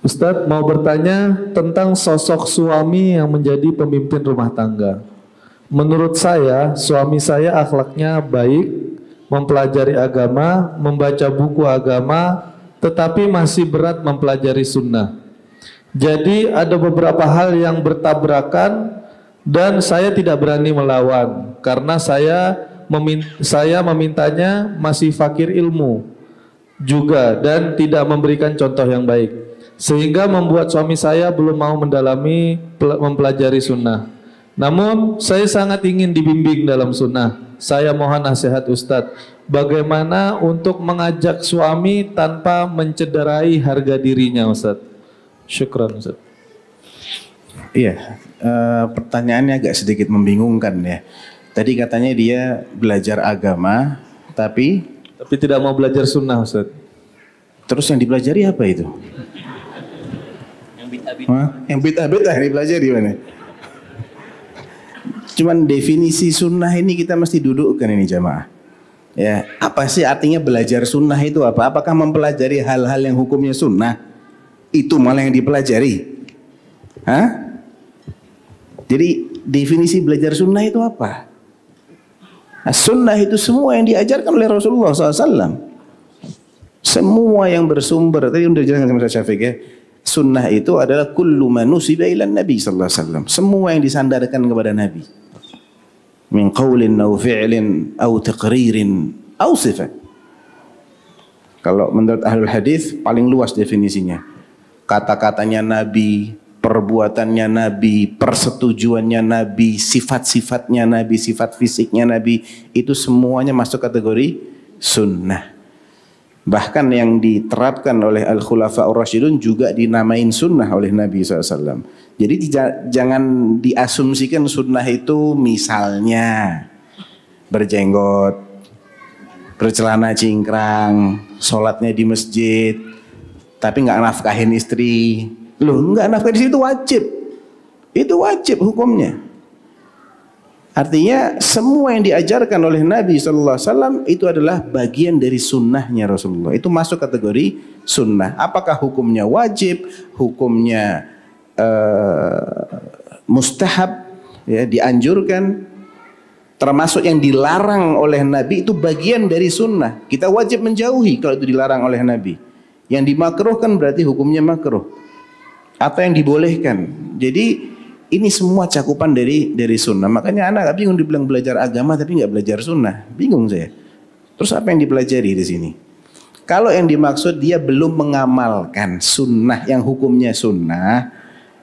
Ustadz mau bertanya tentang sosok suami yang menjadi pemimpin rumah tangga. Menurut saya, suami saya akhlaknya baik, mempelajari agama, membaca buku agama, tetapi masih berat mempelajari sunnah. Jadi ada beberapa hal yang bertabrakan dan saya tidak berani melawan karena saya memintanya masih fakir ilmu juga dan tidak memberikan contoh yang baik, sehingga membuat suami saya belum mau mempelajari sunnah. Namun saya sangat ingin dibimbing dalam sunnah. Saya mohon nasihat Ustadz, bagaimana untuk mengajak suami tanpa mencederai harga dirinya Ustadz? Syukran Ustadz. Iya, pertanyaannya agak sedikit membingungkan ya. Tadi katanya dia belajar agama, tapi tidak mau belajar sunnah Ustadz. Terus yang dipelajari apa itu? Yang bid'ah-bid'ah yang dipelajari mana? Cuman definisi sunnah ini kita mesti dudukkan ini jamaah. Ya, apa sih artinya belajar sunnah itu apa? Apakah mempelajari hal-hal yang hukumnya sunnah? Itu malah yang dipelajari. Hah? Jadi definisi belajar sunnah itu apa? Nah, sunnah itu semua yang diajarkan oleh Rasulullah SAW. Semua yang bersumber. Tadi sudah dijelaskan sama Syafiq ya. Sunnah itu adalah kullu ma nusiba ila Nabi sallallahu alaihi wasallam. Semua yang disandarkan kepada Nabi. Min qaulin aw fi'lin aw taqririn aw sifat. Kalau menurut ahlul hadis paling luas definisinya. Kata-katanya Nabi, perbuatannya Nabi, persetujuannya Nabi, sifat-sifatnya Nabi, sifat fisiknya Nabi, itu semuanya masuk kategori sunnah. Bahkan yang diterapkan oleh Al-Khulafa'ur Rasyidun juga dinamain sunnah oleh Nabi SAW. Jadi jangan diasumsikan sunnah itu misalnya berjenggot, bercelana cingkrang, sholatnya di masjid, tapi nggak nafkahin istri. Loh, nggak nafkahin istri itu wajib. Itu wajib hukumnya. Artinya semua yang diajarkan oleh Nabi SAW itu adalah bagian dari sunnahnya Rasulullah. Itu masuk kategori sunnah. Apakah hukumnya wajib, hukumnya mustahab, ya, dianjurkan, termasuk yang dilarang oleh Nabi itu bagian dari sunnah. Kita wajib menjauhi kalau itu dilarang oleh Nabi. Yang dimakruhkan berarti hukumnya makruh. Atau yang dibolehkan. Jadi ini semua cakupan dari sunnah. Makanya anak bingung dibilang belajar agama tapi nggak belajar sunnah. Bingung saya. Terus apa yang dipelajari di sini? Kalau yang dimaksud dia belum mengamalkan sunnah yang hukumnya sunnah,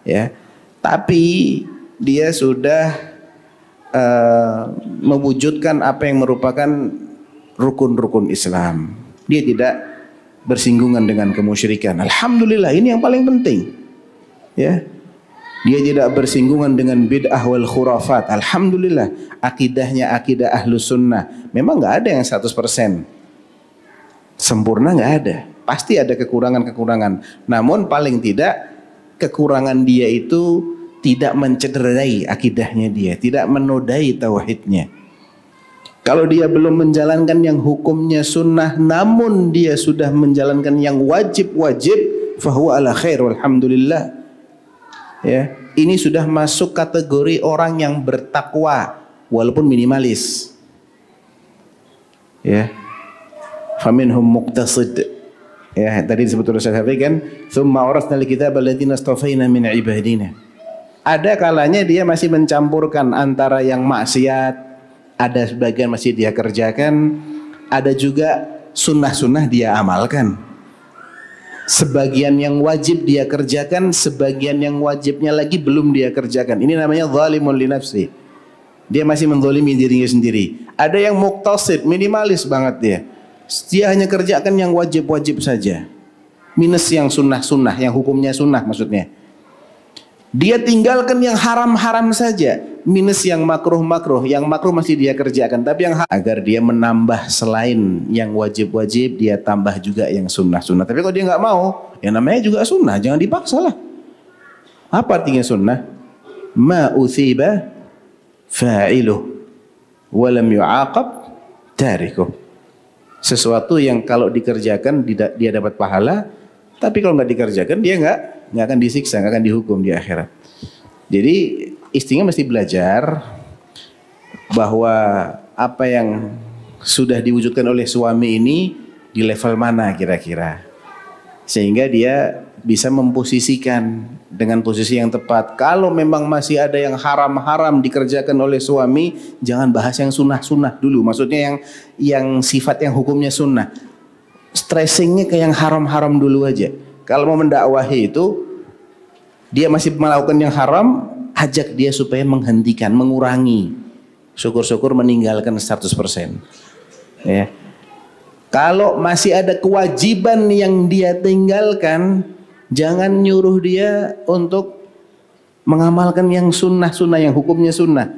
ya, tapi dia sudah mewujudkan apa yang merupakan rukun-rukun Islam. Dia tidak bersinggungan dengan kemusyrikan. Alhamdulillah, ini yang paling penting. Ya. Dia tidak bersinggungan dengan bid'ah wal khurafat. Alhamdulillah, akidahnya akidah ahlus sunnah. Memang nggak ada yang 100% sempurna, nggak ada. Pasti ada kekurangan-kekurangan. Namun paling tidak kekurangan dia itu tidak mencederai akidahnya dia, tidak menodai tauhidnya. Kalau dia belum menjalankan yang hukumnya sunnah, namun dia sudah menjalankan yang wajib-wajib, fahuwa ala khair walhamdulillah. Ya, ini sudah masuk kategori orang yang bertakwa walaupun minimalis. Ya. Faminhum muqtasid. Ya, tadi disebut oleh Syafi'i kan, "Tsumma awrasna al-kitaba alladziina istafaina min ibadina." Ada kalanya dia masih mencampurkan antara yang maksiat, ada sebagian masih dia kerjakan, ada juga sunnah-sunnah dia amalkan. Sebagian yang wajib dia kerjakan, sebagian yang wajibnya lagi belum dia kerjakan. Ini namanya zalimun li nafsi. Dia masih menzalimi dirinya sendiri. Ada yang muqtasid, minimalis banget dia. Dia hanya kerjakan yang wajib-wajib saja. Minus yang sunnah-sunnah, yang hukumnya sunnah maksudnya. Dia tinggalkan yang haram-haram saja, minus yang makruh-makruh. Yang makruh masih dia kerjakan, tapi yang agar dia menambah selain yang wajib-wajib, dia tambah juga yang sunnah-sunnah. Tapi kalau dia nggak mau, yang namanya juga sunnah, jangan dipaksa lah. Apa artinya sunnah? Ma uthiba fa'iluh walam yu'aqab tarikuh. Sesuatu yang kalau dikerjakan dia dapat pahala, Tapi kalau nggak dikerjakan dia nggak akan disiksa, nggak akan dihukum di akhirat. Jadi istrinya mesti belajar bahwa apa yang sudah diwujudkan oleh suami ini di level mana kira-kira, sehingga dia bisa memposisikan dengan posisi yang tepat. Kalau memang masih ada yang haram-haram dikerjakan oleh suami, jangan bahas yang sunnah-sunnah dulu. Maksudnya yang sifat yang hukumnya sunnah. Stressingnya ke yang haram-haram dulu aja. Kalau mau mendakwahi itu, dia masih melakukan yang haram, ajak dia supaya menghentikan, mengurangi. Syukur-syukur meninggalkan 100%. Ya. Kalau masih ada kewajiban yang dia tinggalkan, jangan nyuruh dia untuk mengamalkan yang sunnah-sunnah, yang hukumnya sunnah.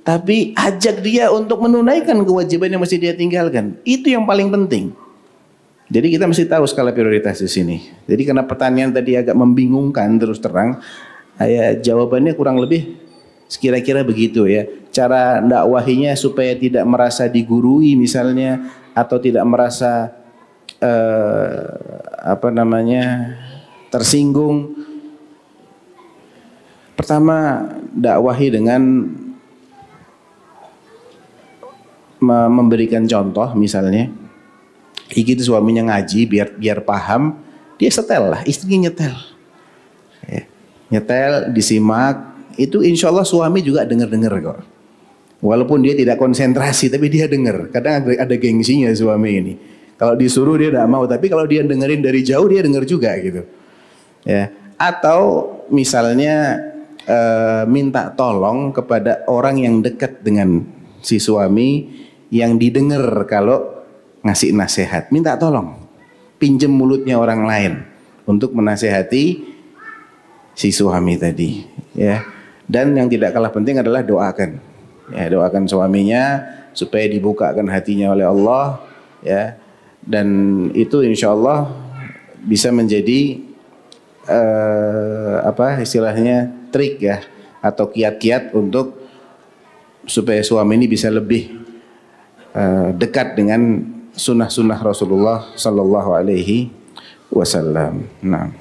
Tapi ajak dia untuk menunaikan kewajiban yang masih dia tinggalkan. Itu yang paling penting. Jadi kita mesti tahu skala prioritas di sini. Jadi karena pertanyaan tadi agak membingungkan terus terang, jawabannya kurang lebih kira-kira begitu ya. Cara dakwahinya supaya tidak merasa digurui misalnya, atau tidak merasa tersinggung. Pertama, dakwahi dengan memberikan contoh, misalnya itu suaminya ngaji biar paham, dia setel lah, istrinya nyetel. Ya, nyetel, disimak, itu insya Allah suami juga dengar-dengar kok. Walaupun dia tidak konsentrasi, tapi dia dengar. Kadang ada gengsinya suami ini. Kalau disuruh dia tidak mau, tapi kalau dia dengerin dari jauh dia dengar juga gitu. Ya. Atau misalnya minta tolong kepada orang yang dekat dengan si suami yang didengar kalau ngasih nasihat. Minta tolong, pinjem mulutnya orang lain untuk menasehati si suami tadi. Ya. Dan yang tidak kalah penting adalah doakan. Ya, doakan suaminya supaya dibukakan hatinya oleh Allah, ya, dan itu insya Allah bisa menjadi istilahnya trik ya, atau kiat-kiat untuk supaya suami ini bisa lebih dekat dengan sunnah-sunnah Rasulullah Sallallahu Alaihi Wasallam. Nah.